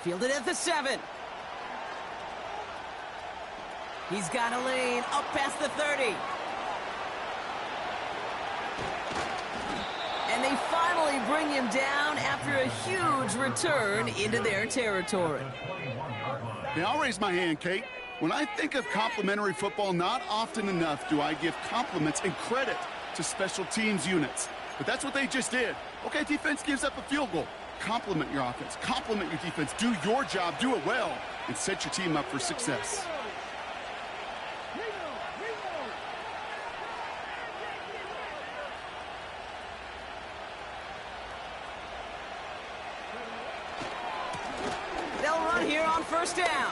Fielded at the 7. He's got a lane up past the 30. And they finally bring him down after a huge return into their territory. Yeah, I'll raise my hand, Kate. When I think of complimentary football, not often enough do I give compliments and credit to special teams units. But that's what they just did. Okay, defense gives up a field goal. Compliment your offense. Compliment your defense. Do your job. Do it well. And set your team up for success. They'll run here on first down.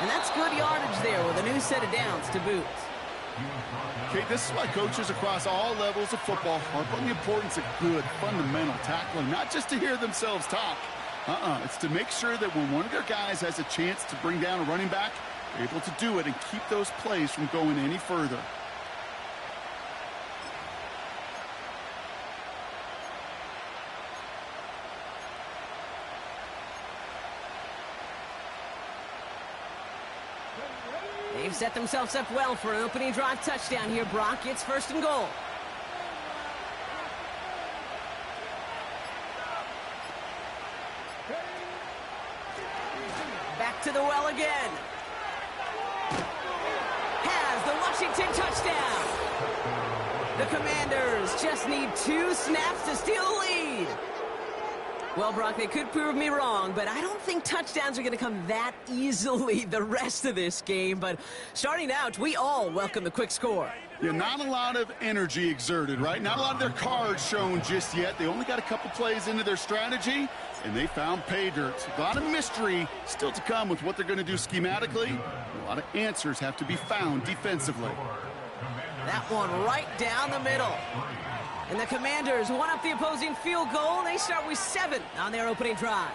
And that's good yardage there with a new set of downs to boot. Okay, this is why coaches across all levels of football harp on the importance of good, fundamental tackling, not just to hear themselves talk. It's to make sure that when one of their guys has a chance to bring down a running back, they're able to do it and keep those plays from going any further. They've set themselves up well for an opening drive touchdown here, Brock. It's first and goal. Back to the well again. Has the Washington touchdown. The Commanders just need 2 snaps to steal the lead. Well, Brock, they could prove me wrong, but I don't think touchdowns are going to come that easily the rest of this game. But starting out, we all welcome the quick score. Yeah, not a lot of energy exerted, right? Not a lot of their cards shown just yet. They only got a couple plays into their strategy, and they found pay dirt. A lot of mystery still to come with what they're going to do schematically. A lot of answers have to be found defensively. That one right down the middle. And the Commanders won up the opposing field goal, and they start with 7 on their opening drive.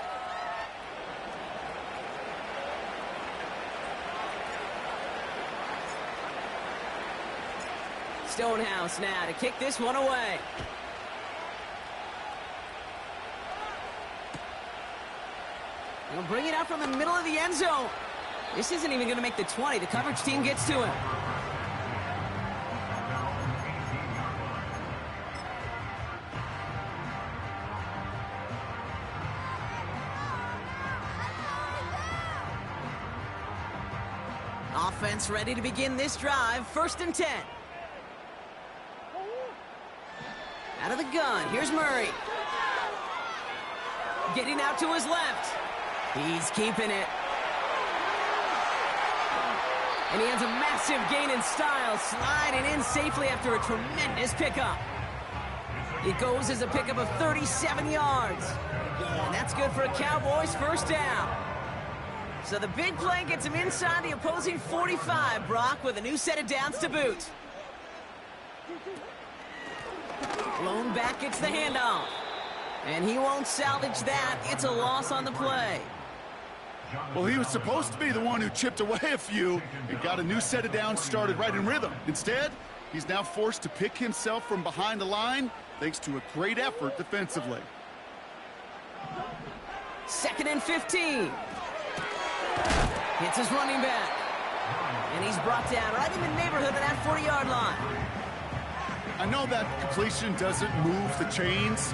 Stonehouse now to kick this one away. He'll bring it out from the middle of the end zone. This isn't even going to make the 20. The coverage team gets to him. Offense ready to begin this drive. First and 10. Out of the gun. Here's Murray. Getting out to his left. He's keeping it. And he has a massive gain in style, sliding in safely after a tremendous pickup. It goes as a pickup of 37 yards. And that's good for a Cowboys first down. So the big play gets him inside the opposing 45, Brock, with a new set of downs to boot. Blown back gets the handoff. And he won't salvage that. It's a loss on the play. Well, he was supposed to be the one who chipped away a few and got a new set of downs started right in rhythm. Instead, he's now forced to pick himself from behind the line thanks to a great effort defensively. 2nd and 15. Hits his running back. And he's brought down right in the neighborhood of that 40-yard line. I know that completion doesn't move the chains.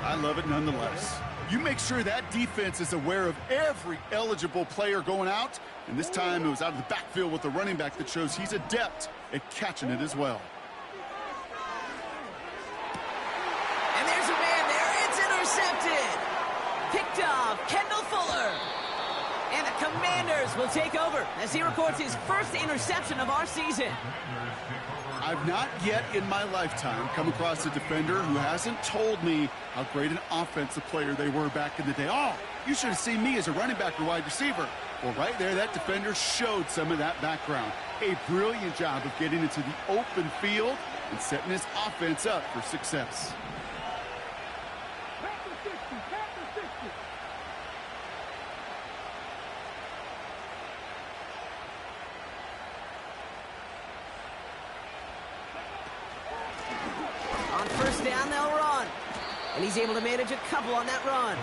I love it nonetheless. You make sure that defense is aware of every eligible player going out. And this time it was out of the backfield with the running back that shows he's adept at catching it as well. And there's a man there. It's intercepted. Picked off Kendall Fuller. And the Commanders will take over as he records his first interception of our season. I've not yet in my lifetime come across a defender who hasn't told me how great an offensive player they were back in the day. Oh, you should have seen me as a running back or wide receiver. Well, right there, that defender showed some of that background. A brilliant job of getting into the open field and setting his offense up for success. First down, they'll run. And he's able to manage a couple on that run.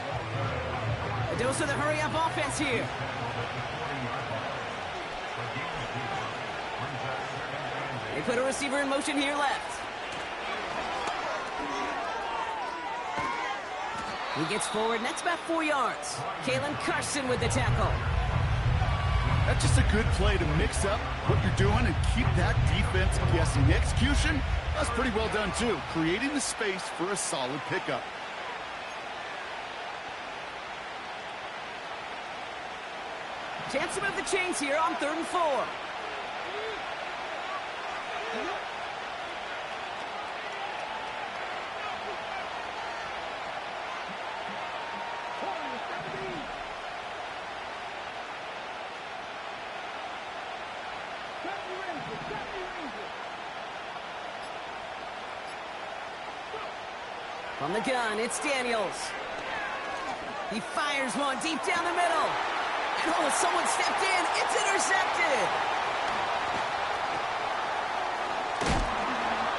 A dose of the hurry-up offense here. They put a receiver in motion here left. He gets forward, and that's about 4 yards. Kalen Carson with the tackle. That's just a good play to mix up what you're doing and keep that defense guessing. The execution, that's pretty well done too. Creating the space for a solid pickup. Chance to move the chains here on 3rd and 4. From the gun, it's Daniels. He fires one deep down the middle. And oh, someone stepped in. It's intercepted.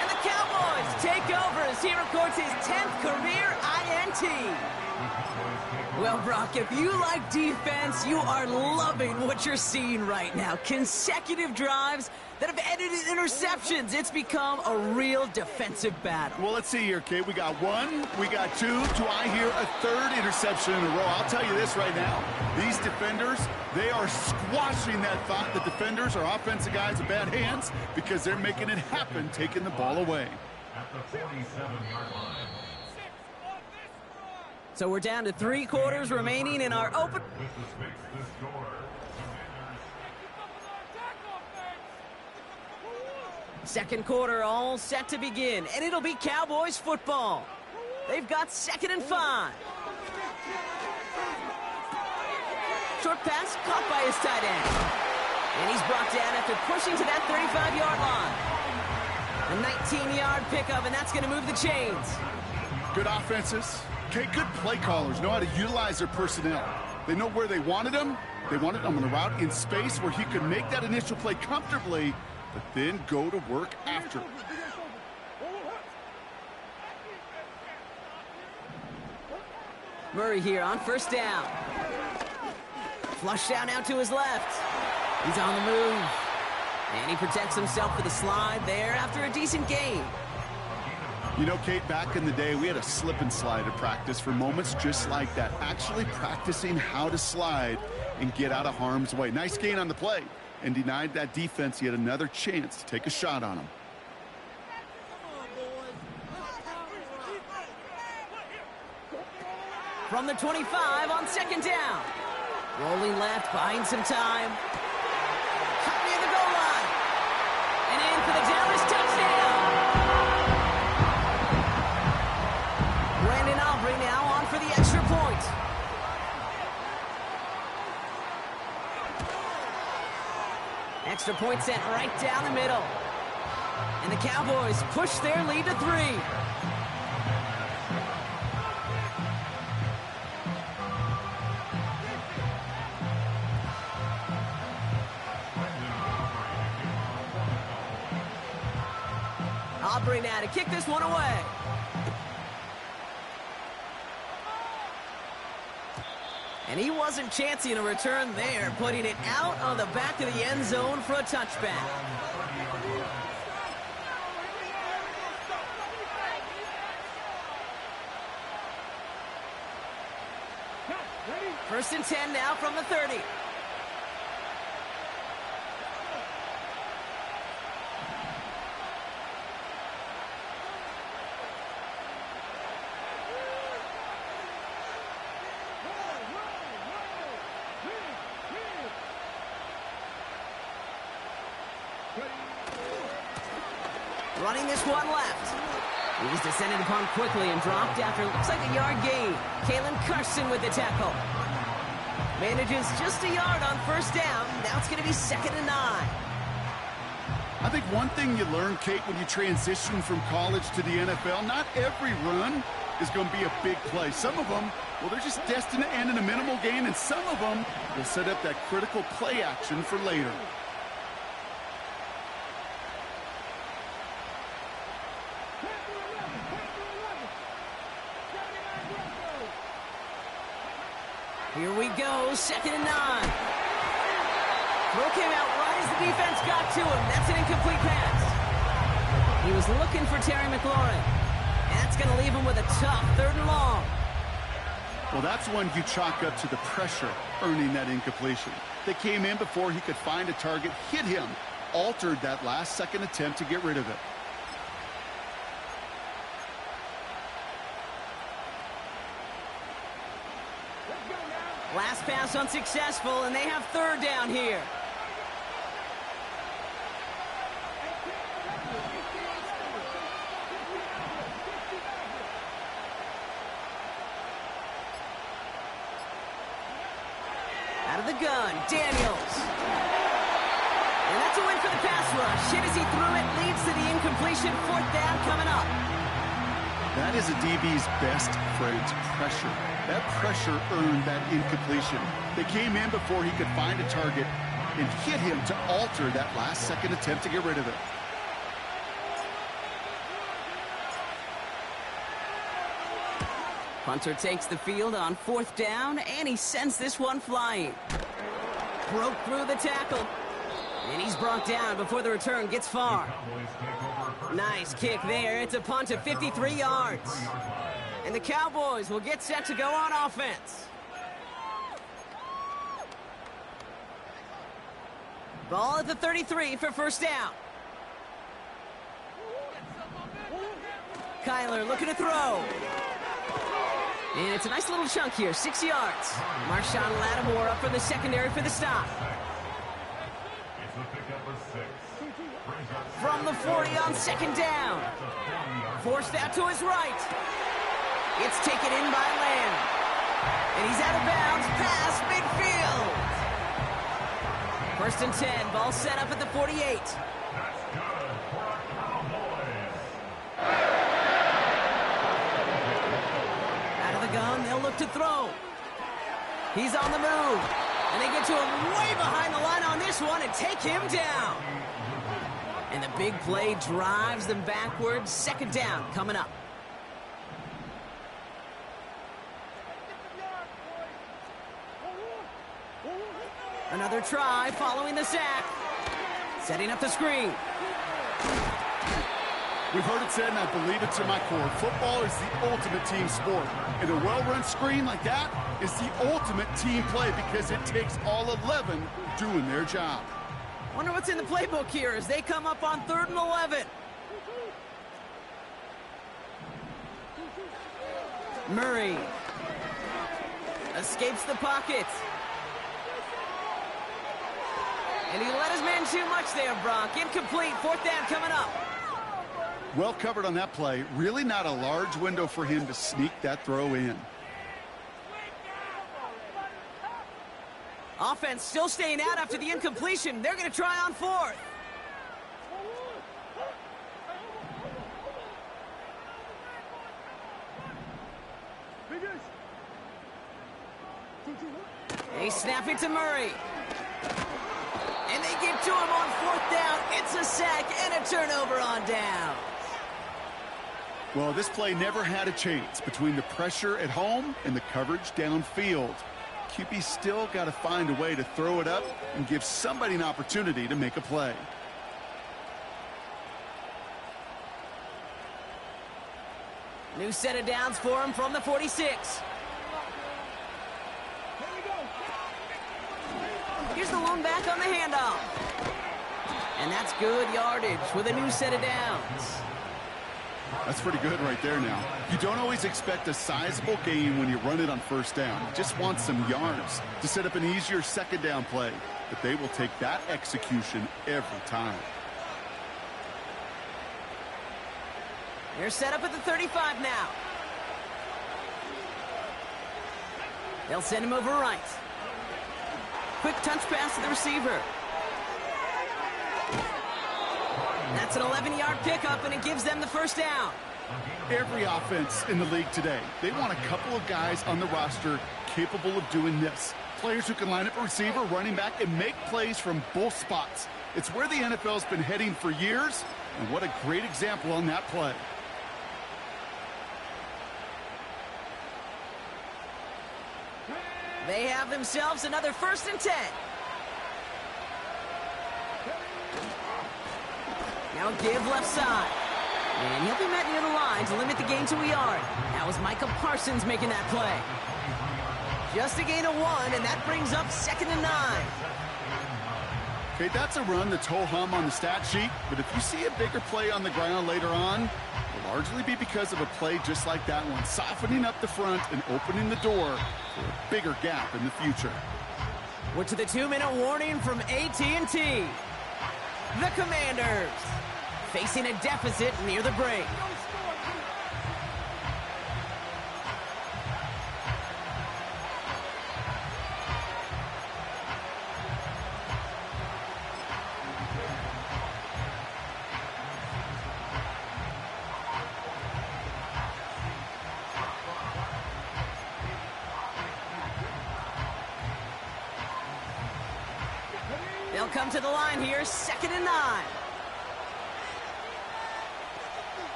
And the Cowboys take over as he records his 10th career INT. Well, Brock, if you like defense, you are loving what you're seeing right now. Consecutive drives that have ended in interceptions. It's become a real defensive battle. Well, let's see here, Kate. We got 1, we got 2. Do I hear a 3rd interception in a row? I'll tell you this right now. These defenders, they are squashing that thought. The defenders are offensive guys with bad hands because they're making it happen, taking the ball away. At the 47-yard line. So we're down to 3 quarters remaining in our open. Second quarter all set to begin, and it'll be Cowboys football. They've got 2nd and 5. Short pass caught by his tight end. And he's brought down after pushing to that 35-yard line. A 19-yard pickup, and that's going to move the chains. Good offenses. Okay, good play callers know how to utilize their personnel. They know where they wanted him. They wanted him on the route in space where he could make that initial play comfortably, but then go to work after. Murray here on 1st down. Flush down out to his left. He's on the move. And he protects himself with a slide there after a decent gain. You know, Kate, back in the day, we had a slip and slide at practice for moments just like that. Actually practicing how to slide and get out of harm's way. Nice gain on the play and denied that defense yet another chance to take a shot on him. From the 25 on 2nd down. Rolling left, buying some time. Cut near the goal line. And in for the Dallas touchdown. Brandon Aubrey now on for the extra point. Extra point sent right down the middle. And the Cowboys push their lead to 3. Aubrey now to kick this one away. And he wasn't chancing a return there, putting it out on the back of the end zone for a touchback. First and 10 now from the 30. Running this one left. He was descended upon quickly and dropped after looks like a yard gain. Kalen Carson with the tackle. Manages just a yard on 1st down. Now it's going to be 2nd and 9. I think one thing you learn, Kate, when you transition from college to the NFL, not every run is going to be a big play. Some of them, well, they're just destined to end in a minimal gain, and some of them will set up that critical play action for later. Here we go, 2nd and 9. Throw came out right as the defense got to him. That's an incomplete pass. He was looking for Terry McLaurin. And that's going to leave him with a tough 3rd and long. Well, that's one you chalk up to the pressure earning that incompletion. They came in before he could find a target, hit him, altered that last second attempt to get rid of it. Last pass unsuccessful, and they have 3rd down here. Out of the gun, Daniels. And that's a win for the pass rush. Hit as he threw it, leads to the incompletion. 4th down coming up. That is a DB's best friend, pressure. That pressure earned that incompletion. They came in before he could find a target and hit him to alter that last second attempt to get rid of it. Punter takes the field on 4th down, and he sends this one flying. Broke through the tackle, and he's brought down before the return gets far. Nice kick there. It's a punt of 53 yards. And the Cowboys will get set to go on offense. Ball at the 33 for 1st down. Kyler looking to throw. And it's a nice little chunk here, 6 yards. Marshawn Lattimore up from the secondary for the stop. It's a pickup of 6. From the 40 on 2nd down. Forced out to his right. It's taken in by Lamb. And he's out of bounds past midfield. 1st and 10, ball set up at the 48. That's good for our Cowboys. Out of the gun, they'll look to throw. He's on the move. And they get to him way behind the line on this one and take him down. And the big play drives them backwards. 2nd down coming up. Another try following the sack. Setting up the screen. We've heard it said, and I believe it to my core, football is the ultimate team sport. And a well-run screen like that is the ultimate team play because it takes all 11 doing their job. Wonder what's in the playbook here as they come up on 3rd and 11. Murray escapes the pocket. And he let his man too much there, Brock. Incomplete, 4th down coming up. Well covered on that play. Really not a large window for him to sneak that throw in. Offense still staying out after the incompletion. They're going to try on 4th. They snap it to Murray. And they get to him on 4th down. It's a sack and a turnover on down. Well, this play never had a chance between the pressure at home and the coverage downfield. QB still got to find a way to throw it up and give somebody an opportunity to make a play. New set of downs for him from the 46. Here's the lone back on the handoff. And that's good yardage with a new set of downs. That's pretty good right there now. You don't always expect a sizable gain when you run it on 1st down. You just want some yards to set up an easier 2nd down play. But they will take that execution every time. They're set up at the 35 now. They'll send him over right. Quick touch pass to the receiver. That's an 11-yard pickup, and it gives them the 1st down. Every offense in the league today, they want a couple of guys on the roster capable of doing this. Players who can line up a receiver, running back, and make plays from both spots. It's where the NFL's been heading for years, and what a great example on that play. They have themselves another 1st and 10. Now give left side. And he'll be met near the line to limit the gain to a yard. That was Micah Parsons making that play. Just a gain of 1, and that brings up 2nd and 9. Okay, that's a run that's ho-hum on the stat sheet, but if you see a bigger play on the ground later on, it'll largely be because of a play just like that one, softening up the front and opening the door for a bigger gap in the future. We're to the 2-minute warning from AT&T. The Commanders facing a deficit near the break. They'll come to the line here, 2nd and 9.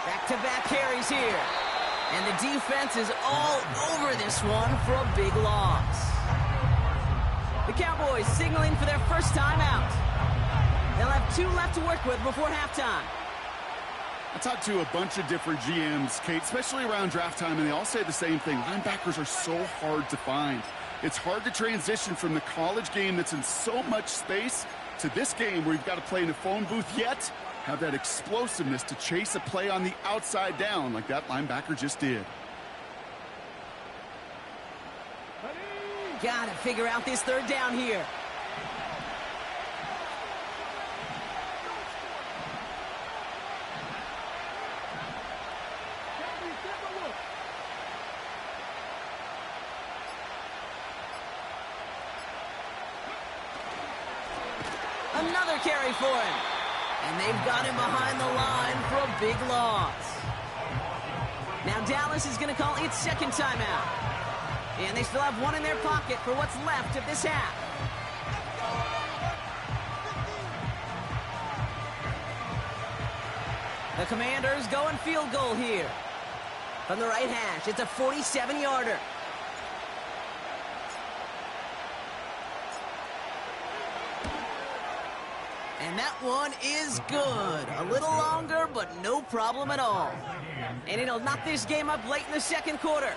Back-to-back carries here. And the defense is all over this one for a big loss. The Cowboys signaling for their first timeout. They'll have 2 left to work with before halftime. I talked to a bunch of different GMs, Kate, especially around draft time, and they all say the same thing. Linebackers are so hard to find. It's hard to transition from the college game that's in so much space to this game where you've got to play in a phone booth, yet have that explosiveness to chase a play on the outside down like that linebacker just did. Gotta figure out this 3rd down here. Another carry for him. And they've got him behind the line for a big loss. Now Dallas is going to call its 2nd timeout. And they still have 1 in their pocket for what's left of this half. The Commanders going field goal here. From the right hash, it's a 47-yarder. And that one is good. A little longer, but no problem at all. And it'll knock this game up late in the 2nd quarter.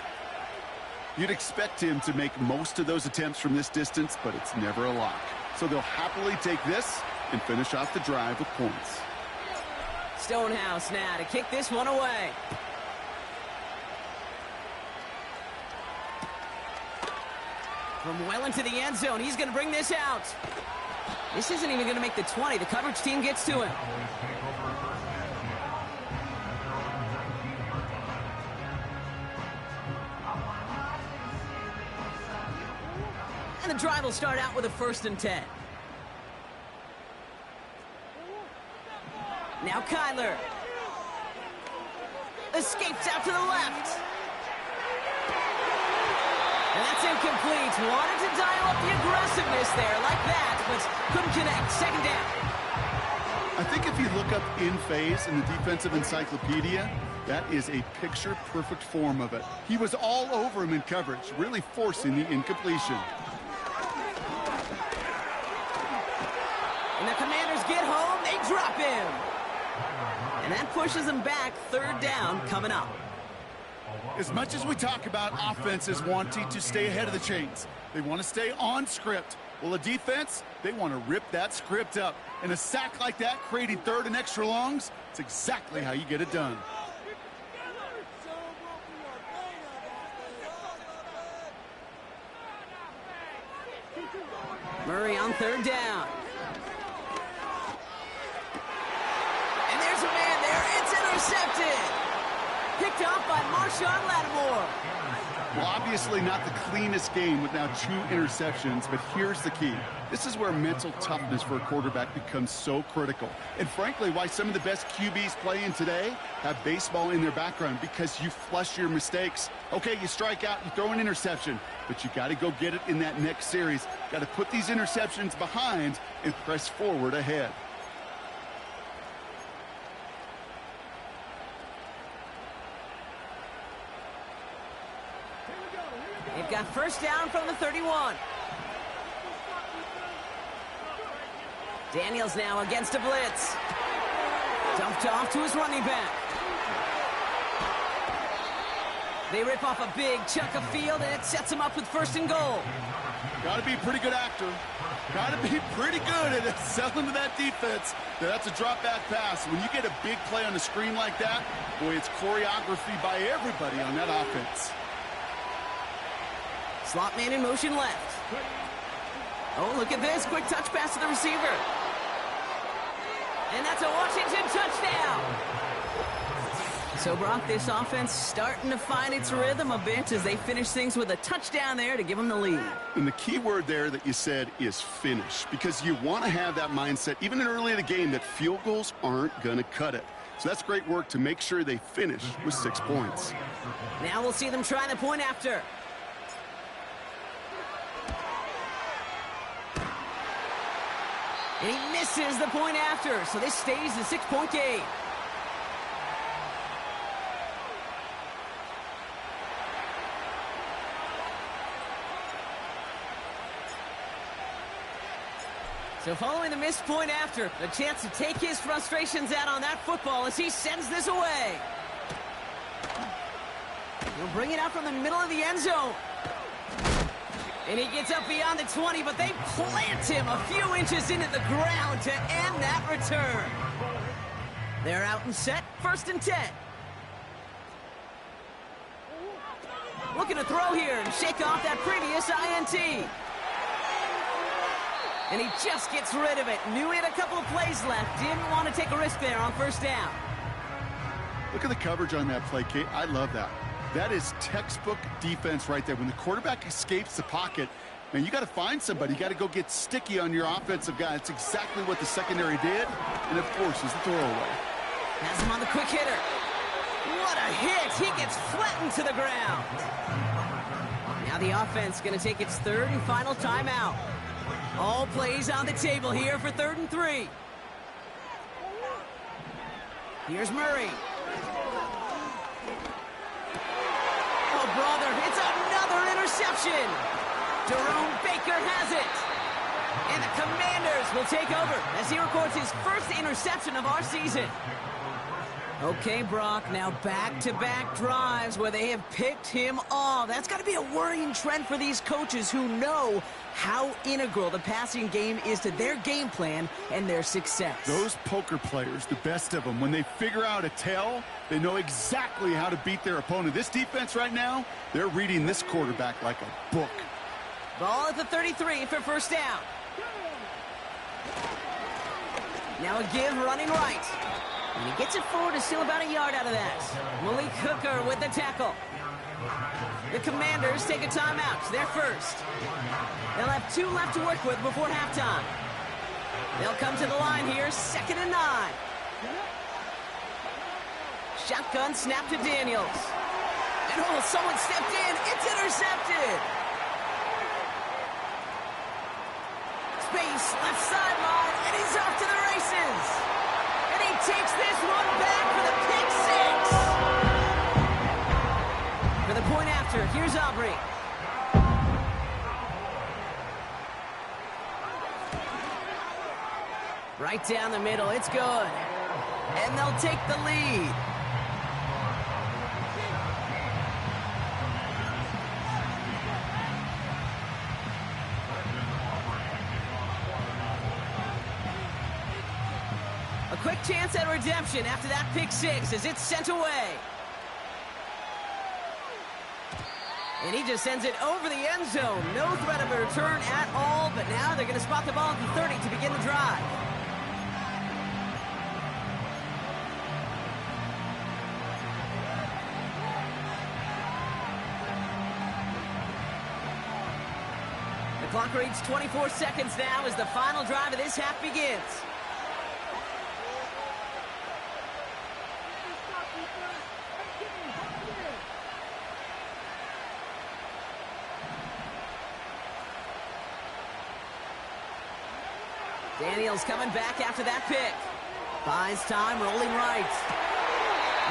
You'd expect him to make most of those attempts from this distance, but it's never a lock. So they'll happily take this and finish off the drive with points. Stonehouse now to kick this one away. From well into the end zone, he's going to bring this out. This isn't even going to make the 20. The coverage team gets to him. And the drive will start out with a 1st and 10. Now Kyler. Escapes out to the left. And that's incomplete. Wanted to dial up the aggressiveness there like that, but couldn't connect. 2nd down. I think if you look up in phase in the defensive encyclopedia, that is a picture-perfect form of it. He was all over him in coverage, really forcing the incompletion. And the Commanders get home. They drop him. And that pushes them back. 3rd down coming up. As much as we talk about offenses wanting to stay ahead of the chains, they want to stay on script. Well, a defense, they want to rip that script up. And a sack like that, creating 3rd and extra longs, it's exactly how you get it done. Murray on 3rd down. And there's a man there. It's intercepted. Picked off by Marshawn Lattimore. Well, obviously not the cleanest game with now 2 interceptions, but here's the key. This is where mental toughness for a quarterback becomes so critical. And frankly, why some of the best QBs playing today have baseball in their background, because you flush your mistakes. Okay, you strike out, you throw an interception, but you got to go get it in that next series. Got to put these interceptions behind and press forward ahead. They've got first down from the 31. Daniels now against a blitz. Dumped off to his running back. They rip off a big chunk of field, and it sets him up with first and goal. Got to be a pretty good actor. Got to be pretty good at selling to that defense. That's a drop-back pass. When you get a big play on the screen like that, boy, it's choreography by everybody on that offense. Slot man in motion left. Oh, look at this. Quick touch pass to the receiver. And that's a Washington touchdown. So, Brock, this offense starting to find its rhythm a bit as they finish things with a touchdown there to give them the lead. And the key word there that you said is finish, because you want to have that mindset, even early in the game, that field goals aren't going to cut it. So that's great work to make sure they finish with 6 points. Now we'll see them try the point after. And he misses the point after, so this stays a 6-point game. So following the missed point after, a chance to take his frustrations out on that football as he sends this away. He'll bring it out from the middle of the end zone. And he gets up beyond the 20, but they plant him a few inches into the ground to end that return. They're out and set, 1st and 10. Looking to throw here and shake off that previous INT. And he just gets rid of it. Knew he had a couple of plays left. Didn't want to take a risk there on first down. Look at the coverage on that play, Kate. I love that. That is textbook defense right there. When the quarterback escapes the pocket, man, you got to find somebody. You got to go get sticky on your offensive guy. That's exactly what the secondary did. And, of course, is the throwaway. Has him on the quick hitter. What a hit. He gets flattened to the ground. Now the offense going to take its 3rd and final timeout. All plays on the table here for 3rd and 3. Here's Murray. Oh, brother, it's another interception. Jerome Baker has it. And the Commanders will take over as he records his first interception of our season. Okay, Brock, now back-to-back drives where they have picked him off. That's got to be a worrying trend for these coaches who know how integral the passing game is to their game plan and their success. Those poker players, the best of them, when they figure out a tell, they know exactly how to beat their opponent. This defense right now, they're reading this quarterback like a book. Ball at the 33 for first down. Now a give running right. And he gets it forward to steal about a yard out of that. Malik Hooker with the tackle. The Commanders take a timeout. They're first. They'll have 2 left to work with before halftime. They'll come to the line here, 2nd and 9. Shotgun snap to Daniels. And oh, someone stepped in. It's intercepted. Space, left sideline, and he's off to the races. And he takes this one back for the pick 6. For the point after, here's Aubrey. Right down the middle, it's good. And they'll take the lead. A quick chance at redemption after that pick 6 as it's sent away. And he just sends it over the end zone. No threat of a return at all, but now they're going to spot the ball at the 30 to begin the drive. The clock reads 24 seconds now as the final drive of this half begins. Daniels coming back after that pick. Buys time, rolling right.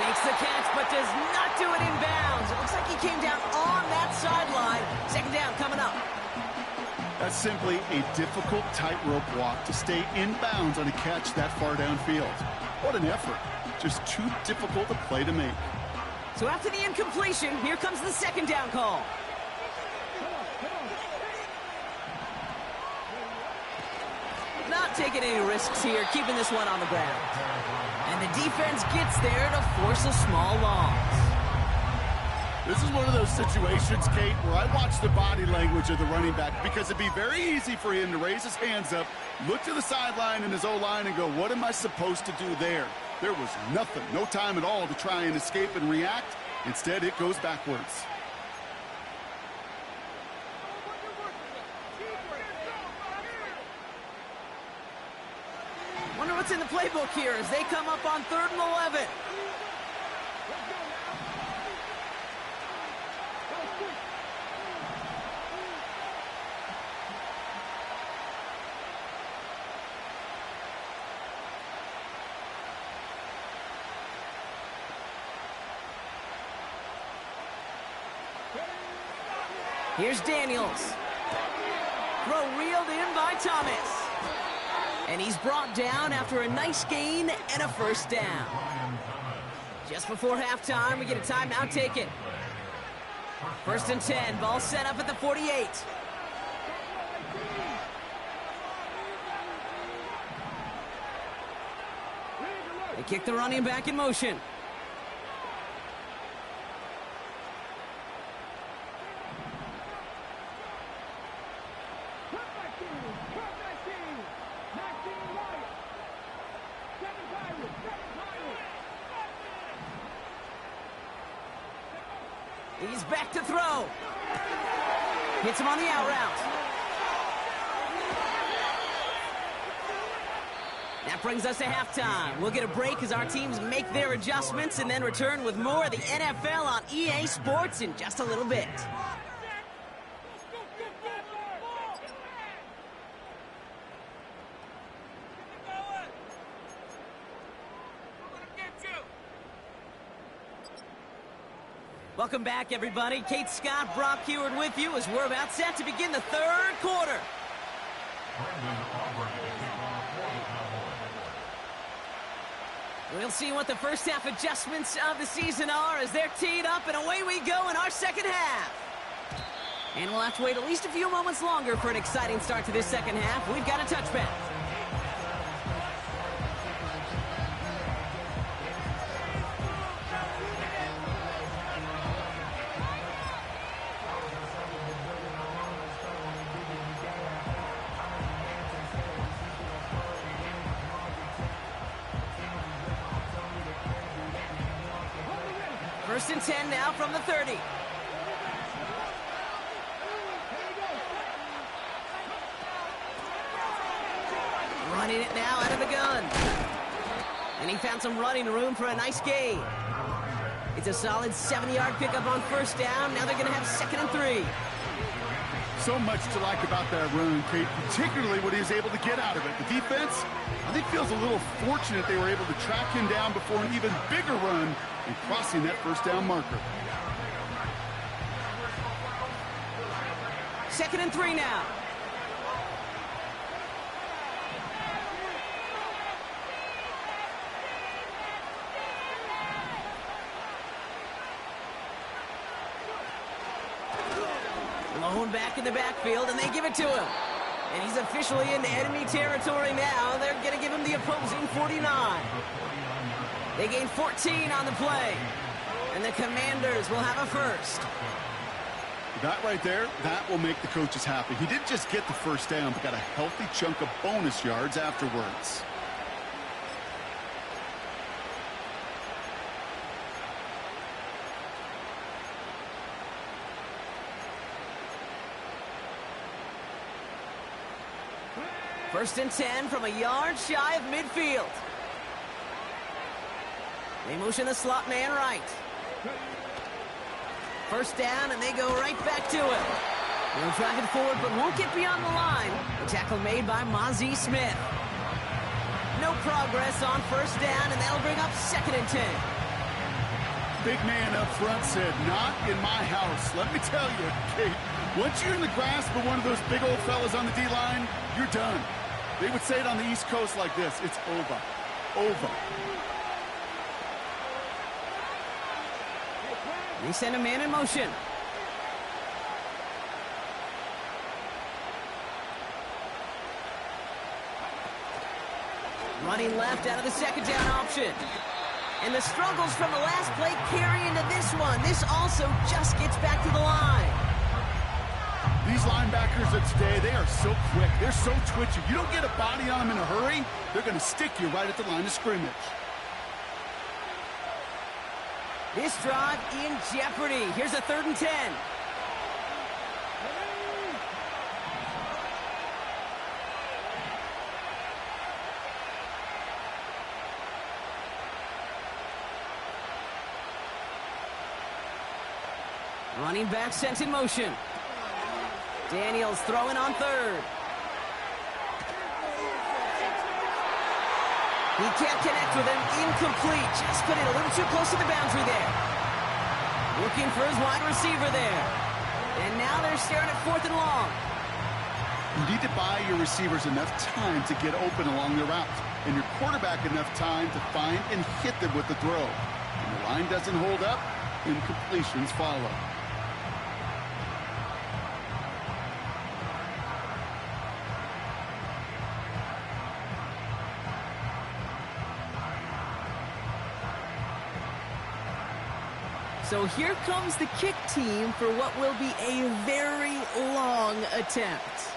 Makes the catch, but does not do it in bounds. It looks like he came down on that sideline That's simply a difficult tightrope walk to stay in bounds on a catch that far downfield. What an effort. Just too difficult a play to make. So after the incompletion, here comes the second down call. Not taking any risks here, keeping this one on the ground. And the defense gets there to force a small loss. This is one of those situations, Kate, where I watch the body language of the running back because it'd be very easy for him to raise his hands up, look to the sideline in his O-line and go, what am I supposed to do there? There was nothing, no time at all to try and escape and react. Instead, it goes backwards. Wonder what's in the playbook here as they come up on 3rd and 11. Here's Daniels. Throw reeled in by Thomas. And he's brought down after a nice gain and a first down. Just before halftime, we get a timeout taken. 1st and 10, ball set up at the 48. They kick the running back in motion. He's back to throw. Hits him on the out route. That brings us to halftime. We'll get a break as our teams make their adjustments and then return with more of the NFL on EA Sports in just a little bit. Welcome back, everybody. Kate Scott, Brock Huard with you as we're about set to begin the 3rd quarter. We'll see what the first half adjustments of the season are as they're teed up, and away we go in our second half. And we'll have to wait at least a few moments longer for an exciting start to this second half. We've got a touchback. First and 10 now from the 30. Running it now out of the gun. And he found some running room for a nice gain. It's a solid 70-yard pickup on first down. Now they're going to have 2nd and 3. So much to like about that run, Kate, particularly what he was able to get out of it. The defense, I think, feels a little fortunate they were able to track him down before an even bigger run and crossing that first down marker. 2nd and 3 now. Lone back in the backfield, and they give it to him. And he's officially in enemy territory now. They're going to give him the opposing 49. They gain 14 on the play. And the Commanders will have a first. That right there, that will make the coaches happy. He didn't just get the first down, but got a healthy chunk of bonus yards afterwards. First and 10 from a yard shy of midfield. They motion the slot man right. First down, and they go right back to it. They'll drive it forward, but won't get beyond the line. The tackle made by Mazi Smith. No progress on first down, and that'll bring up 2nd and 10. big man up front said, "Not in my house." Let me tell you, Kate, once you're in the grasp of one of those big old fellas on the D-line, you're done. They would say it on the East Coast like this: it's over. Over. They send a man in motion. Running left out of the second down option. And the struggles from the last play carry into this one. This also just gets back to the line. These linebackers of today, they are so quick. They're so twitchy. You don't get a body on them in a hurry, they're going to stick you right at the line of scrimmage. This drive in jeopardy. Here's a 3rd and 10. Running back sent in motion. Daniels throwing on 3rd. He can't connect with him. Incomplete. Just put it a little too close to the boundary there. Looking for his wide receiver there. And now they're staring at 4th and long. You need to buy your receivers enough time to get open along the route, and your quarterback enough time to find and hit them with the throw. When the line doesn't hold up, incompletions follow. So here comes the kick team for what will be a very long attempt.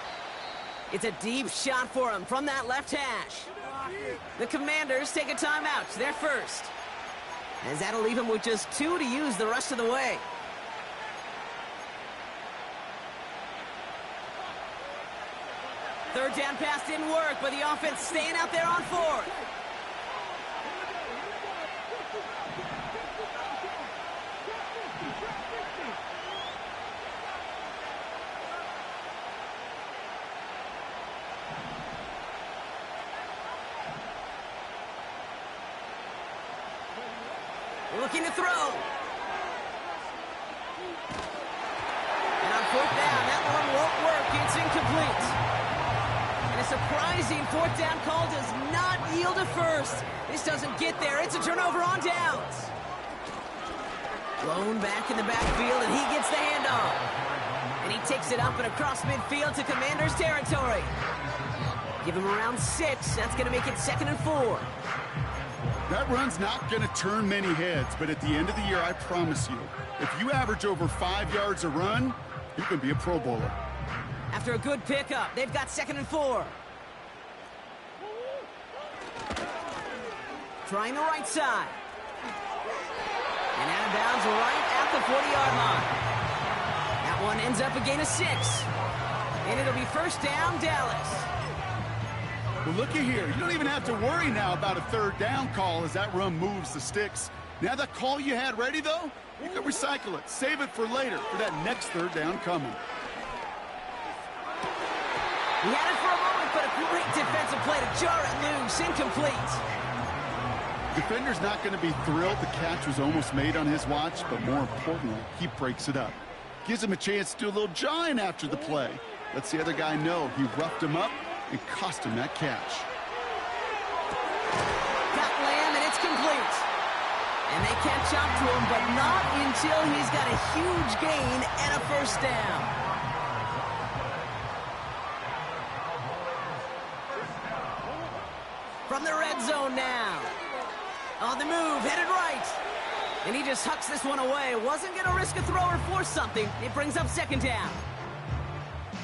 It's a deep shot for him from that left hash. The Commanders take a timeout. They're first. As that'll leave him with just 2 to use the rest of the way. Third down pass didn't work, but the offense staying out there on 4th. Looking to throw. And on 4th down, that one won't work. It's incomplete. And a surprising 4th down call does not yield a first. This doesn't get there. It's a turnover on downs. Blown back in the backfield, and he gets the handoff. And he takes it up and across midfield to Commanders territory. Give him around 6. That's going to make it 2nd and 4. That run's not going to turn many heads, but at the end of the year, I promise you, if you average over 5 yards a run, you can be a Pro Bowler. After a good pickup, they've got 2nd and 4. Trying the right side. And out of bounds right at the 40-yard line. That one ends up a gain of 6. And it'll be 1st down, Dallas. Well, looky here. You don't even have to worry now about a 3rd down call as that run moves the sticks. Now that call you had ready, though, you can recycle it. Save it for later for that next 3rd down coming. He had it for a moment, but a great defensive play to jar it loose. Incomplete. Defender's not going to be thrilled the catch was almost made on his watch, but more importantly, he breaks it up. Gives him a chance to do a little jawing after the play. Lets the other guy know he roughed him up and cost him that catch. Got Lamb, and it's complete. And they catch up to him, but not until he's got a huge gain and a 1st down. From the red zone now. On the move, headed right. And he just hucks this one away. Wasn't going to risk a throw or force something. It brings up 2nd down.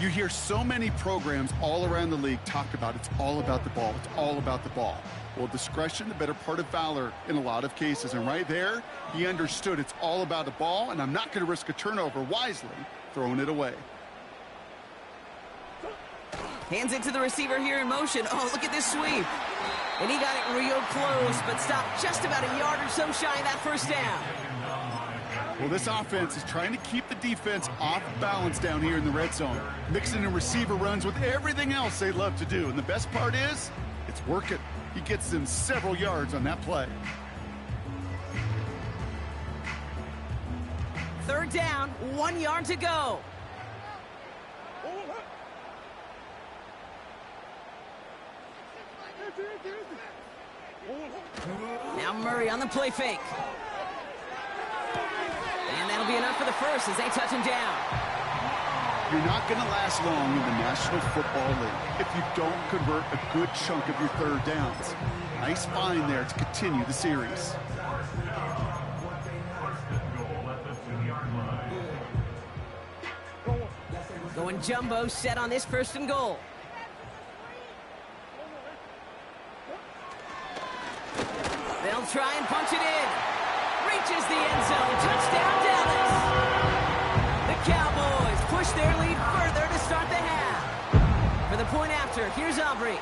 You hear so many programs all around the league talk about it's all about the ball. It's all about the ball. Well, discretion, the better part of valor in a lot of cases. And right there, he understood it's all about the ball, and I'm not going to risk a turnover, wisely throwing it away. Hands it to the receiver here in motion. Oh, look at this sweep. And he got it real close, but stopped just about a yard or so shy of that 1st down. Well, this offense is trying to keep the defense off balance down here in the red zone, mixing in receiver runs with everything else they love to do. And the best part is, it's working. He gets them several yards on that play. Third down, 1 yard to go. Now Murray on the play fake. And that'll be enough for the first as they touch him down. You're not going to last long in the National Football League if you don't convert a good chunk of your third downs. Nice find there to continue the series. Going jumbo set on this 1st and goal. They'll try and punch it in. Reaches the end zone. Touchdown, Dallas. The Cowboys push their lead further to start the half. For the point after, here's Aubrey.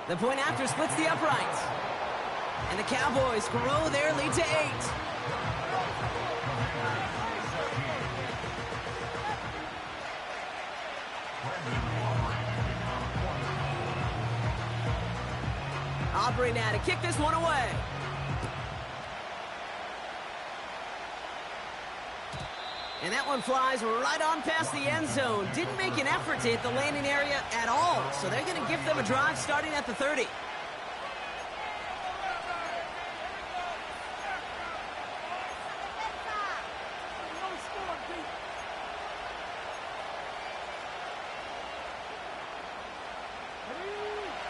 The point after splits the uprights. And the Cowboys grow their lead to 8. Aubrey now to kick this one away. And that one flies right on past the end zone. Didn't make an effort to hit the landing area at all. So they're going to give them a drive starting at the 30.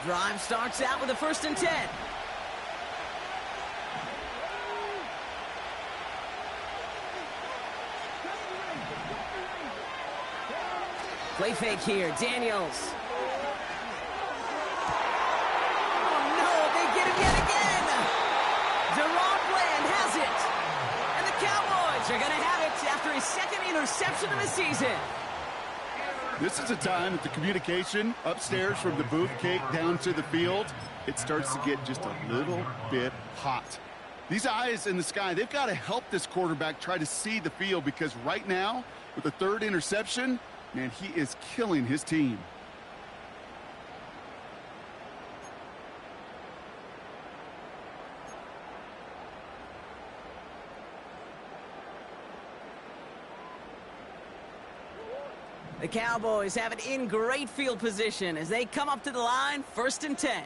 Drive starts out with a 1st and 10. Play fake here, Daniels. Oh no, they get him yet again! Deron Bland has it! And the Cowboys are gonna have it after his 2nd interception of the season. This is a time that the communication upstairs from the booth cake down to the field, it starts to get just a little bit hot. These eyes in the sky, they've got to help this quarterback try to see the field because right now, with the 3rd interception, man, he is killing his team. The Cowboys have it in great field position as they come up to the line, 1st and 10.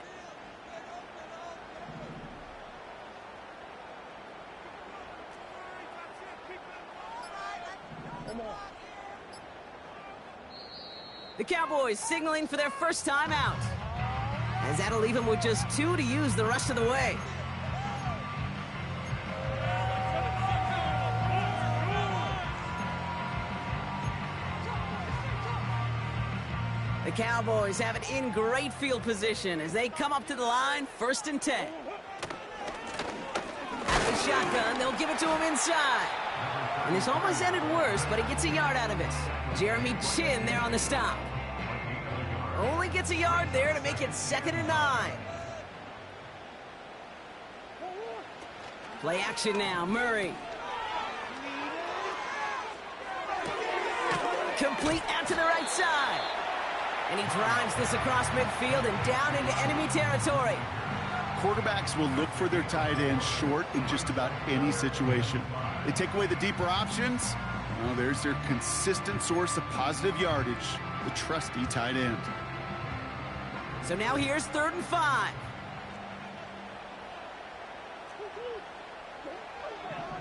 The Cowboys signaling for their first time out, as that'll leave them with just 2 to use the rest of the way. The Cowboys have it in great field position as they come up to the line, 1st and 10. At the shotgun, they'll give it to him inside. And this almost ended worse, but he gets a yard out of it. Jeremy Chin there on the stop. Only gets a yard there to make it 2nd and 9. Play action now, Murray. Complete out to the right side. And he drives this across midfield and down into enemy territory. Quarterbacks will look for their tight end short in just about any situation. They take away the deeper options. Well, there's their consistent source of positive yardage, the trusty tight end. So now here's 3rd and 5.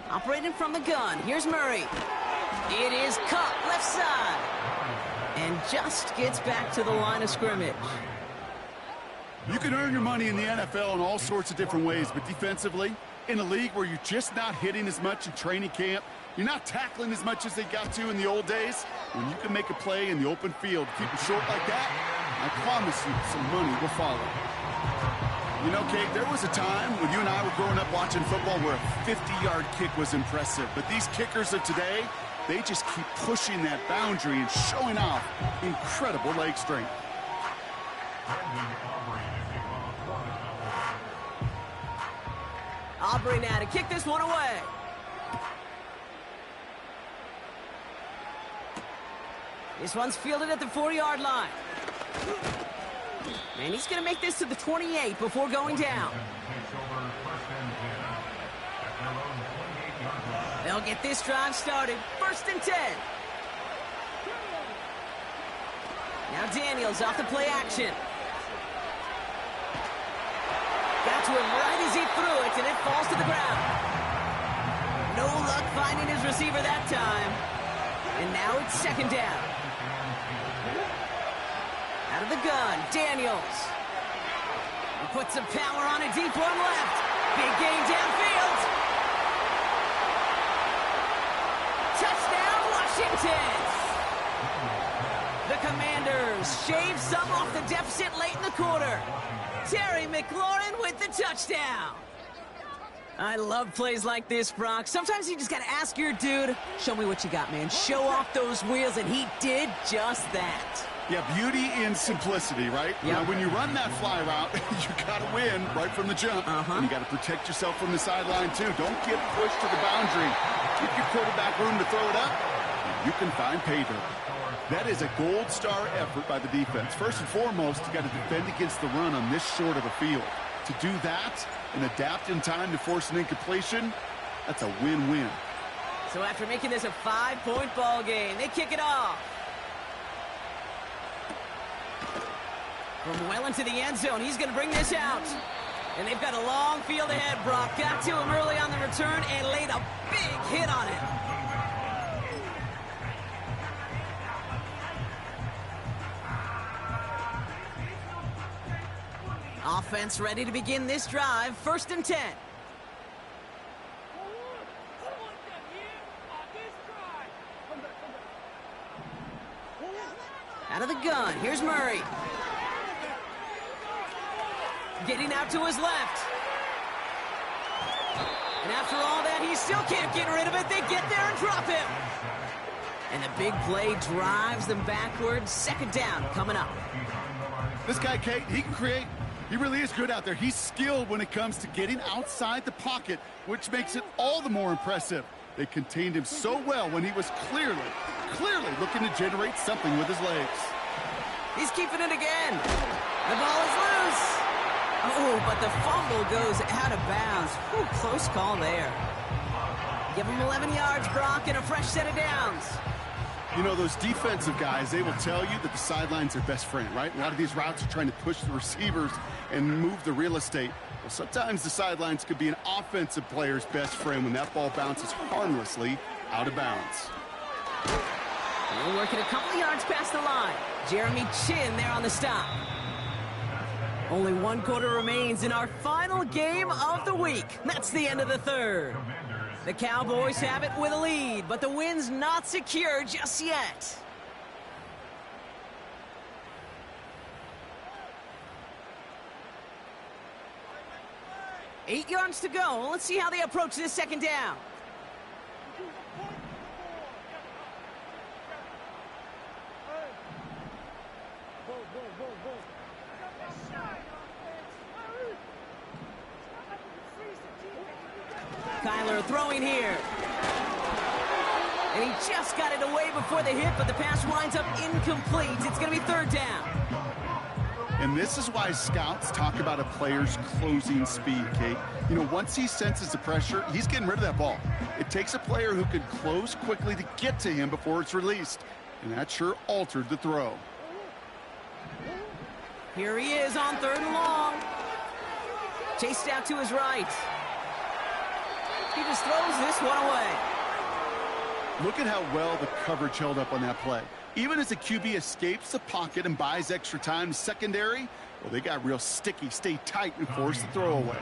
Operating from the gun, here's Murray. It is cut left side. And just gets back to the line of scrimmage. You can earn your money in the NFL in all sorts of different ways, but defensively, in a league where you're just not hitting as much in training camp, you're not tackling as much as they got to in the old days, when you can make a play in the open field, keep it short like that, I promise you some money will follow. You know, Kate, there was a time when you and I were growing up watching football where a 50-yard kick was impressive, but these kickers of today, they just keep pushing that boundary and showing off incredible leg strength. Aubrey now to kick this one away. This one's fielded at the 4-yard line. And he's going to make this to the 28 before going down. They'll get this drive started. 1st and 10. Now Daniels off the play action. Got to him right as he threw it, and it falls to the ground. No luck finding his receiver that time. And now it's 2nd down. Out of the gun, Daniels. He puts some power on a deep one left. Big gain downfield. Touchdown, Washington. The Commanders shave some off the deficit late in the quarter. Terry McLaurin with the touchdown. I love plays like this, Brock. Sometimes you just got to ask your dude, show me what you got, man. Show off those wheels, and he did just that. Yeah, beauty in simplicity, right? Yep. Now, when you run that fly route, you got to win right from the jump. And you got to protect yourself from the sideline, too. Don't get pushed to the boundary. Give your quarterback room to throw it up, and you can find pay dirt. That is a gold star effort by the defense. First and foremost, you got to defend against the run on this short of a field. To do that and adapt in time to force an incompletion, that's a win-win. So after making this a 5-point ball game, they kick it off. From well into the end zone, he's going to bring this out. And they've got a long field ahead, Brock. Got to him early on the return and laid a big hit on him. Offense ready to begin this drive. 1st and 10. Out of the gun, here's Murray. Getting out to his left. And after all that, he still can't get rid of it. They get there and drop him. And the big play drives them backwards. 2nd down coming up. This guy, Kate, he can create. He really is good out there. He's skilled when it comes to getting outside the pocket, which makes it all the more impressive. They contained him so well when he was clearly looking to generate something with his legs. He's keeping it again. The ball is loose. Oh, but the fumble goes out of bounds. Whew, close call there. Give him 11 yards, Brock, and a fresh set of downs. You know, those defensive guys, they will tell you that the sideline's their best friend, right? A lot of these routes are trying to push the receivers and move the real estate. Well, sometimes the sidelines could be an offensive player's best friend when that ball bounces harmlessly out of bounds. We're working a couple of yards past the line. Jeremy Chin there on the stop. Only 1 quarter remains in our final game of the week. That's the end of the 3rd. The Cowboys have it with a lead, but the win's not secure just yet. Eight yards to go. Let's see how they approach this 2nd down. Kyler throwing here. And he just got it away before the hit, but the pass winds up incomplete. It's going to be 3rd down. And this is why scouts talk about a player's closing speed, Kate. You know, once he senses the pressure, he's getting rid of that ball. It takes a player who can close quickly to get to him before it's released. And that sure altered the throw. Here he is on 3rd and long. Chased out to his right. He just throws this one away. Look at how well the coverage held up on that play. Even as the QB escapes the pocket and buys extra time secondary, well, they got real sticky, stay tight, and force the throw away.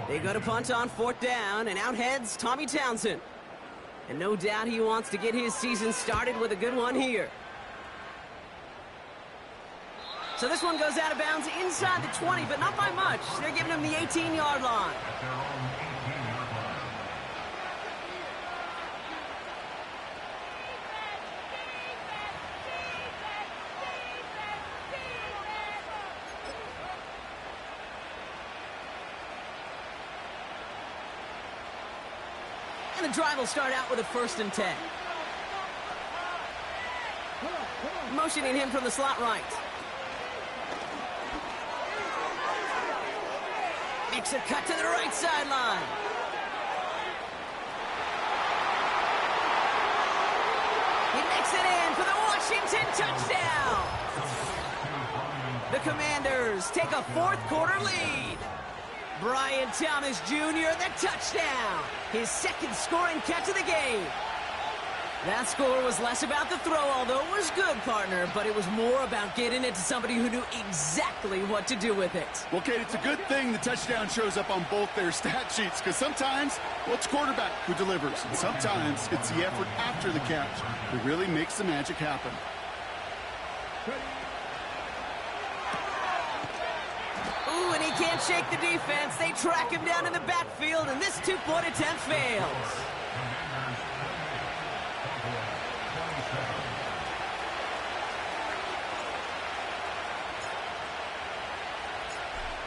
They go to punt on 4th down, and out heads Tommy Townsend. And no doubt he wants to get his season started with a good one here. So this one goes out of bounds inside the 20, but not by much. They're giving him the 18-yard line. And the drive will start out with a 1st and 10. Motioning him from the slot right. Makes a cut to the right sideline. sticks it in for the Washington touchdown. The Commanders take a fourth-quarter lead. Brian Thomas Jr., the touchdown. His second scoring catch of the game. That score was less about the throw, although it was good, partner, but it was more about getting it to somebody who knew exactly what to do with it. Well, Kate, it's a good thing the touchdown shows up on both their stat sheets, because sometimes, well, it's quarterback who delivers, and sometimes it's the effort after the catch that really makes the magic happen. Ooh, and he can't shake the defense. They track him down in the backfield, and this two-point attempt fails.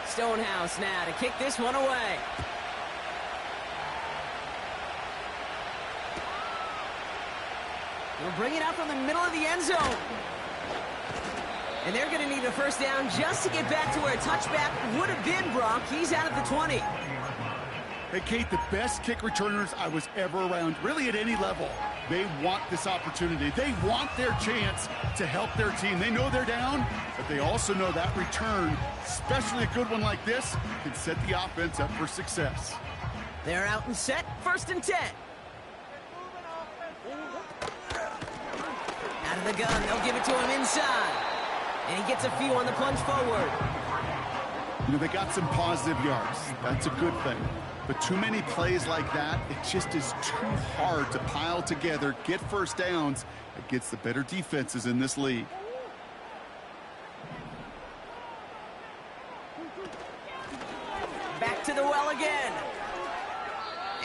Stonehouse now to kick this one away. They'll bring it out from the middle of the end zone. And they're going to need a first down just to get back to where a touchback would have been, Brock. He's out at the 20. Hey, Kate, the best kick returners I was ever around, really at any level, they want this opportunity. They want their chance to help their team. They know they're down, but they also know that return, especially a good one like this, can set the offense up for success. They're out and set, 1st and 10. Out of the gun, they'll give it to him inside. And he gets a few on the plunge forward. You know, they got some positive yards. That's a good thing. But too many plays like that, it just is too hard to pile together, get first downs against the better defenses in this league. Back to the well again.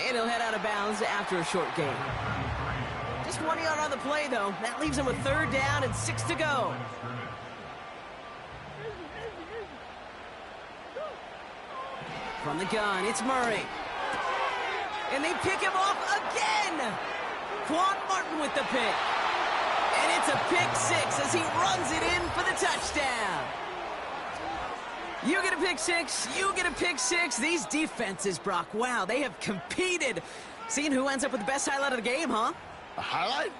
And he'll head out of bounds after a short gain. Just 1 yard on the play, though. That leaves him with 3rd down and 6 to go. From the gun, it's Murray. And they pick him off again. Quan Martin with the pick. And it's a pick 6 as he runs it in for the touchdown. You get a pick 6, you get a pick 6. These defenses, Brock, wow, they have competed. Seeing who ends up with the best highlight of the game, huh? A highlight?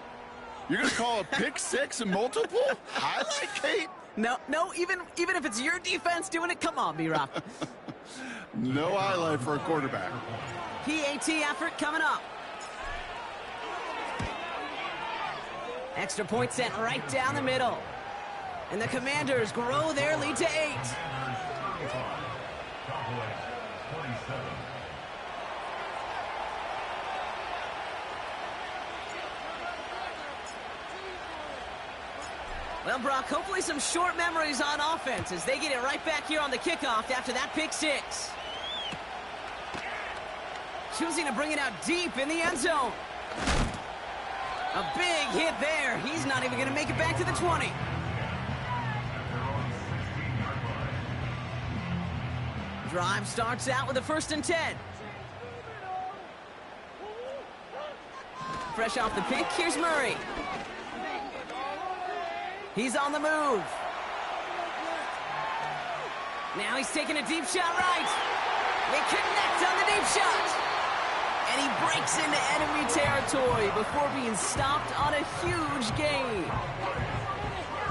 You're going to call a pick 6 and multiple? Highlight, Kate? No, even if it's your defense doing it, come on, B-Rock. No highlight for a quarterback. PAT effort coming up. Extra point sent right down the middle. And the Commanders grow their lead to 8. Well, Brock, hopefully some short memories on offense as they get it right back here on the kickoff after that pick 6. Choosing to bring it out deep in the end zone. A big hit there. He's not even going to make it back to the 20. Drive starts out with a 1st and 10. Fresh off the pick, here's Murray. He's on the move. Now he's taking a deep shot right. They connect on the deep shot. And he breaks into enemy territory before being stopped on a huge gain.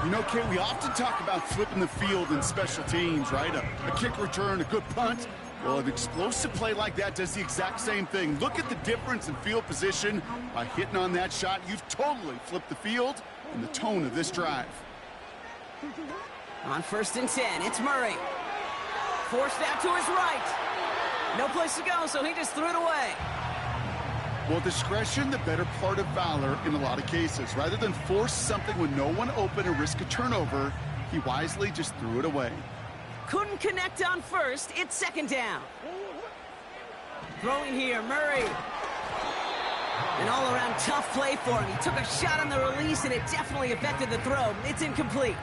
You know, Kate, we often talk about flipping the field in special teams, right? A kick return, a good punt. Well, an explosive play like that does the exact same thing. Look at the difference in field position. By hitting on that shot, you've totally flipped the field and the tone of this drive. On 1st and 10, it's Murray. Forced out to his right. No place to go, so he just threw it away. Well, discretion, the better part of valor in a lot of cases. Rather than force something with no one open and risk a turnover, he wisely just threw it away. Couldn't connect on 1st, it's 2nd down. Throwing here, Murray. An all-around tough play for him. He took a shot on the release, and it definitely affected the throw. It's incomplete.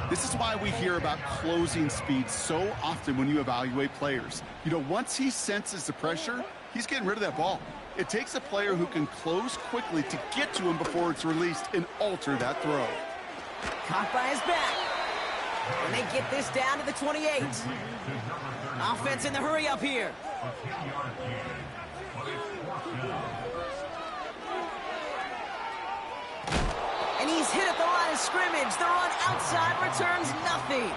This is why we hear about closing speed so often when you evaluate players. You know, once he senses the pressure, he's getting rid of that ball. It takes a player who can close quickly to get to him before it's released and alter that throw. Caught by his back. And they get this down to the 28. Offense in the hurry up here. of scrimmage. The run outside returns nothing.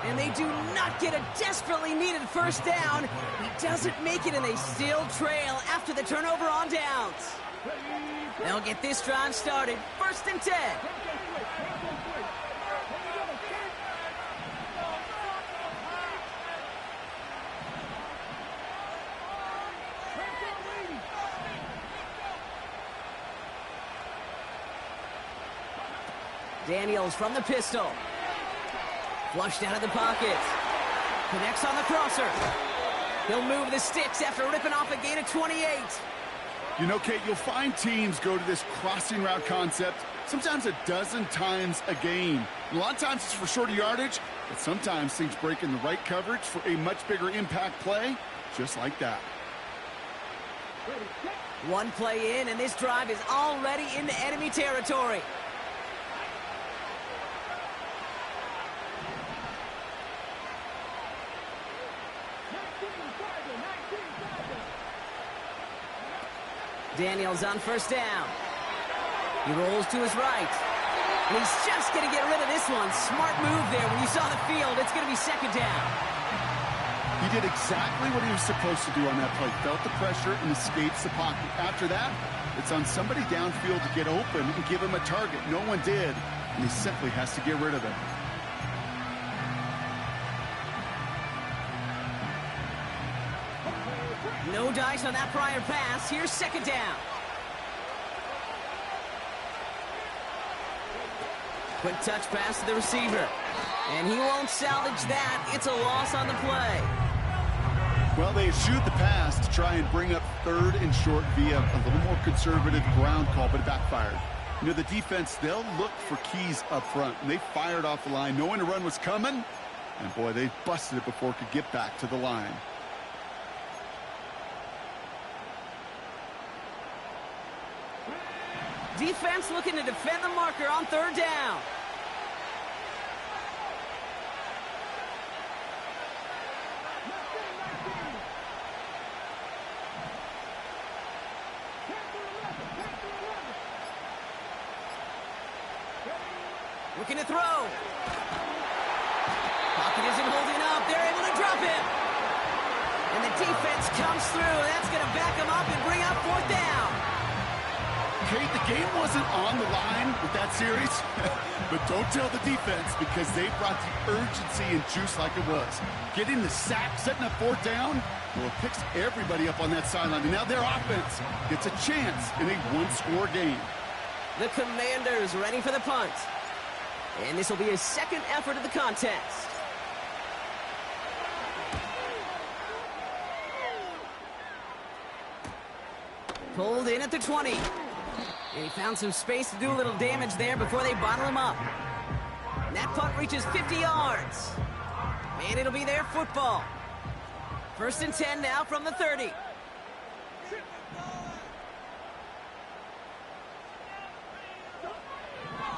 And they do not get a desperately needed first down. He doesn't make it, and they still trail after the turnover on downs. They'll get this drive started. 1st and 10. Daniels from the pistol. Flushed out of the pocket. Connects on the crosser. He'll move the sticks after ripping off a gain of 28. You know, Kate, you'll find teams go to this crossing route concept sometimes a dozen times a game. A lot of times it's for shorter yardage, but sometimes things break in the right coverage for a much bigger impact play, just like that. One play in, and this drive is already into enemy territory. Daniels on 1st down. He rolls to his right. And he's just going to get rid of this one. Smart move there. When you saw the field, it's going to be 2nd down. He did exactly what he was supposed to do on that play. Felt the pressure and escapes the pocket. After that, it's on somebody downfield to get open and give him a target. No one did, and he simply has to get rid of it. No dice on that prior pass. Here's 2nd down. Quick touch pass to the receiver. And he won't salvage that. It's a loss on the play. Well, they eschewed the pass to try and bring up 3rd and short via a little more conservative ground call, but it backfired. You know, the defense, they'll look for keys up front. And they fired off the line knowing the run was coming. And, boy, they busted it before it could get back to the line. Defense looking to defend the marker on 3rd down. Looking to throw. Pocket isn't holding up. They're able to drop him. And the defense comes through. That's going to back him up and bring up 4th down. Kate, the game wasn't on the line with that series, but don't tell the defense because they brought the urgency and juice like it was. Getting the sack, setting up 4th down, well, it picks everybody up on that sideline. And now their offense gets a chance in a one-score game. The Commanders ready for the punt. And this will be his 2nd effort of the contest. Pulled in at the 20. And he found some space to do a little damage there before they bottle him up. And that punt reaches 50 yards. And it'll be their football. 1st and 10 now from the 30.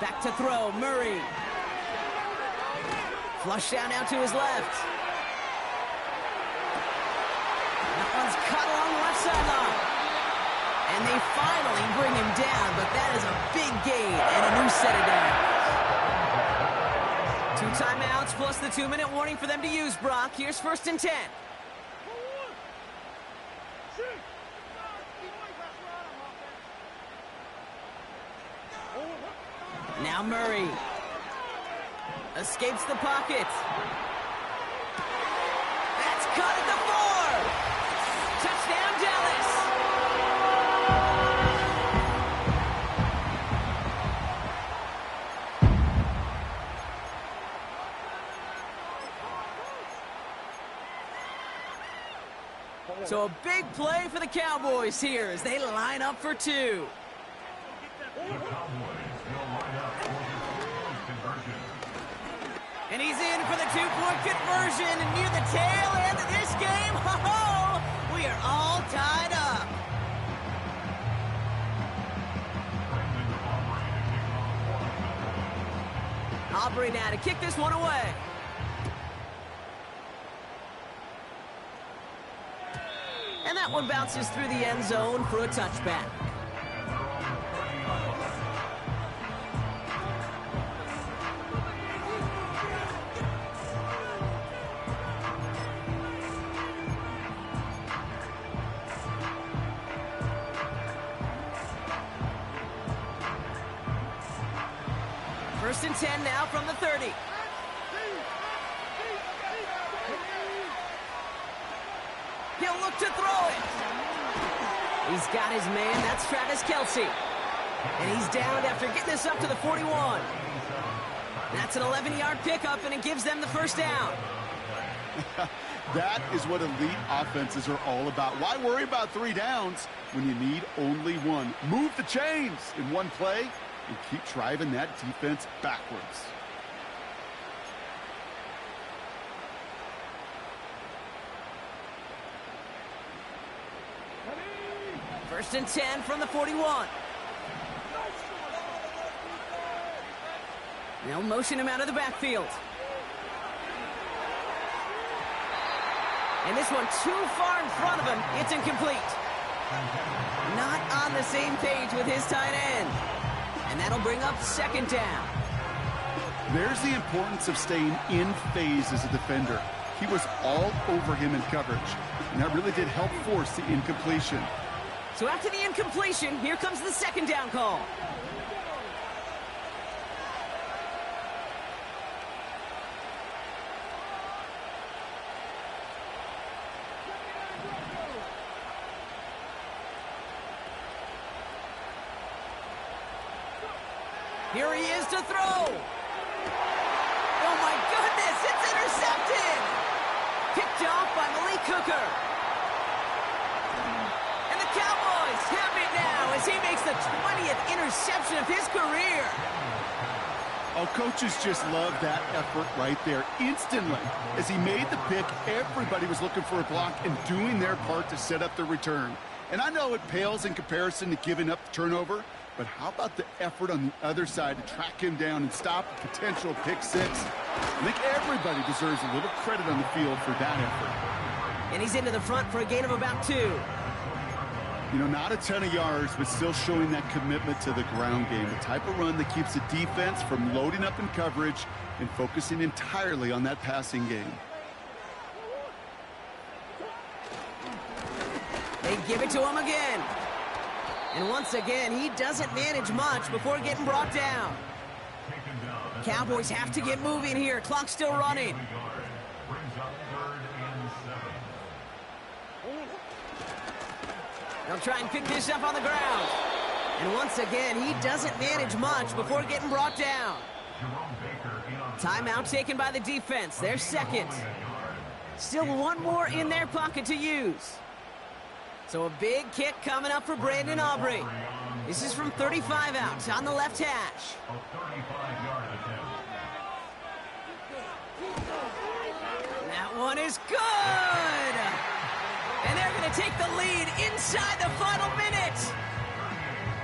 Back to throw, Murray. Flush down now to his left. That one's cut along the left sideline. And they finally bring him down, but that is a big gain and a new set of downs. 2 timeouts plus the 2-minute warning for them to use, Brock. Here's 1st and 10. Now Murray escapes the pocket. That's cut at the 4. Touchdown, Dallas. So a big play for the Cowboys here as they line up for 2. And he's in for the 2-point conversion, and near the tail end of this game, ho-ho, we are all tied up. Aubrey now to kick this one away. And that one bounces through the end zone for a touchback. First and 10 now from the 30. He'll look to throw it. He's got his man. That's Travis Kelce. And he's downed after getting this up to the 41. That's an 11-yard pickup, and it gives them the first down. That is what elite offenses are all about. Why worry about 3 downs when you need only 1? Move the chains in one play and keep driving that defense backwards. First and 10 from the 41. They'll motion him out of the backfield. And this one too far in front of him. It's incomplete. Not on the same page with his tight end. And that'll bring up second down. There's the importance of staying in phase as a defender. He was all over him in coverage, and that really did help force the incompletion. So after the incompletion, here comes the second down call. Here he is to throw. Oh my goodness, it's intercepted. Picked off by Malik Hooker. And the Cowboys have it now as he makes the 20th interception of his career. Oh, coaches just love that effort right there. Instantly, as he made the pick, everybody was looking for a block and doing their part to set up the return. And I know it pales in comparison to giving up the turnover, but how about the effort on the other side to track him down and stop a potential pick 6? I think everybody deserves a little credit on the field for that effort. And he's into the front for a gain of about 2. You know, not a ton of yards, but still showing that commitment to the ground game. The type of run that keeps the defense from loading up in coverage and focusing entirely on that passing game. They give it to him again. And once again, he doesn't manage much before getting brought down. Cowboys have to get moving here. Clock's still running. They'll try and pick this up on the ground. And once again, he doesn't manage much before getting brought down. Timeout taken by the defense. Their second. Still one more in their pocket to use. So a big kick coming up for Brandon Aubrey. This is from 35 out on the left hash. That one is good! And they're going to take the lead inside the final minute.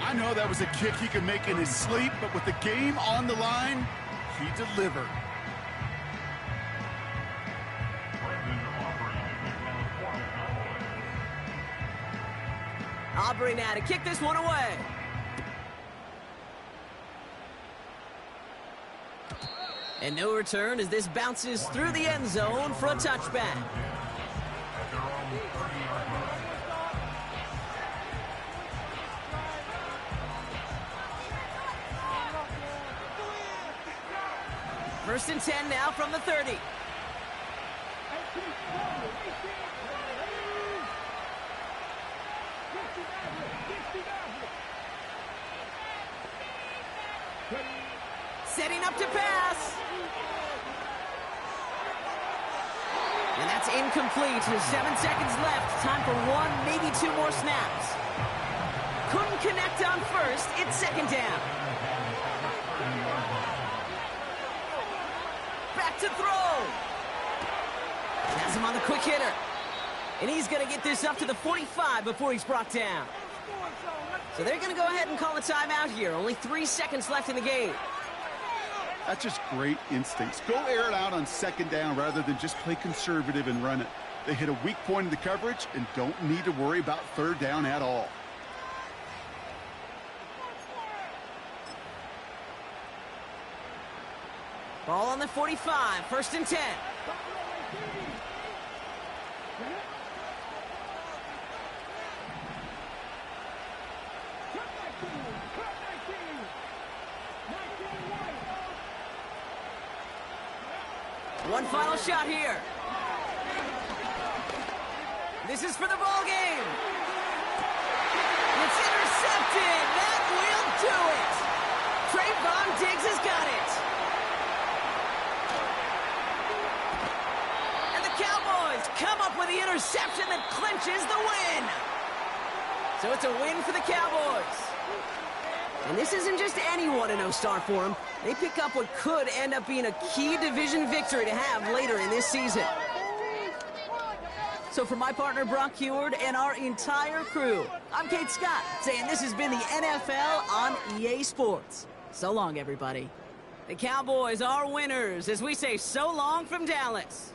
I know that was a kick he could make in his sleep, but with the game on the line, he delivered. Aubrey now to kick this one away. And no return as this bounces through the end zone for a touchback. First and 10 now from the 30. Setting up to pass. And that's incomplete. 7 seconds left. Time for 1, maybe 2 more snaps. Couldn't connect on first. It's second down. Back to throw. Has him on the quick hitter. And he's going to get this up to the 45 before he's brought down. So they're going to go ahead and call a timeout here. Only 3 seconds left in the game. That's just great instincts. Go air it out on second down rather than just play conservative and run it. They hit a weak point in the coverage and don't need to worry about third down at all. Ball on the 45, first and 10. One final shot here. This is for the ball game. It's intercepted. That will do it. Trayvon Diggs has got it. And the Cowboys come up with the interception that clinches the win. So it's a win for the Cowboys. And this isn't just any 1-0 start for them. They pick up what could end up being a key division victory to have later in this season. So for my partner Brock Heward and our entire crew, I'm Kate Scott, saying this has been the NFL on EA Sports. So long, everybody. The Cowboys are winners as we say so long from Dallas.